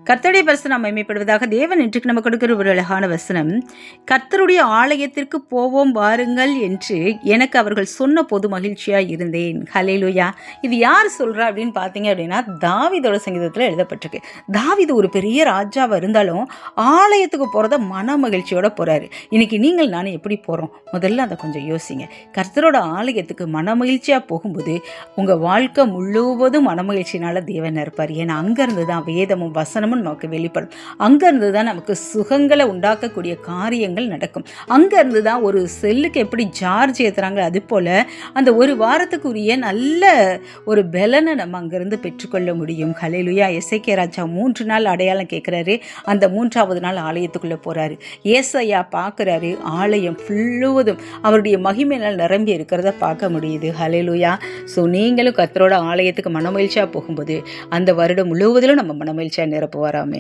கர்த்தருடைய பரிசுத்தம் மகிமைப்படுவதாக. தேவன் இன்றைக்கு நம்ம கொடுக்கிற ஒரு அழகான வசனம், கர்த்தருடைய ஆலயத்திற்கு போவோம் வாருங்கள் என்று எனக்கு அவர்கள் சொன்ன போது மகிழ்ச்சியாக இருந்தேன். ஹல்லேலூயா. இது யார் சொல்கிறா அப்படின்னு பார்த்தீங்க அப்படின்னா, தாவீதோட சங்கீதத்தில் எழுதப்பட்டிருக்கு. தாவீது ஒரு பெரிய ராஜாவாக இருந்தாலும் ஆலயத்துக்கு போகிறத மன மகிழ்ச்சியோட போகிறாரு. இன்னைக்கு நீங்கள் நானும் எப்படி போகிறோம்? முதல்ல அதை கொஞ்சம் யோசிங்க. கர்த்தரோட ஆலயத்துக்கு மன மகிழ்ச்சியாக போகும்போது உங்கள் வாழ்க்கை முழுவதும் மன மகிழ்ச்சினால தேவன் இருப்பார். ஏன்னா அங்கேருந்து தான் வேதமும் வசனமும் நமக்கு வெளிப்படும். அங்கேருந்து தான் நமக்கு சுகங்களை உண்டாக்கக்கூடிய காரியங்கள் நடக்கும். அங்கேருந்து தான் ஒரு செல்லுக்கு எப்படி சார்ஜ் ஏற்றுறாங்க, அது போல் அந்த ஒரு வாரத்துக்குரிய நல்ல ஒரு பலனை நம்ம அங்கேருந்து பெற்றுக்கொள்ள முடியும். ஹல்லேலூயா. எசேக்கியா ராஜா 3 நாள் அடையாளம் கேட்குறாரு. அந்த 3ஆவது நாள் ஆலயத்துக்குள்ளே போகிறாரு. ஏசாயா பார்க்குறாரு, ஆலயம் முழுவதும் அவருடைய மகிமையினால் நிரம்பி இருக்கிறத பார்க்க முடியுது. ஹல்லேலூயா. ஸோ நீங்களும் கர்த்தரோட ஆலயத்துக்கு மனமகிழ்ச்சியாக போகும்போது அந்த வருடம் முழுவதிலும் நம்ம மனமகிழ்ச்சியாக நிரப்புவாராமே.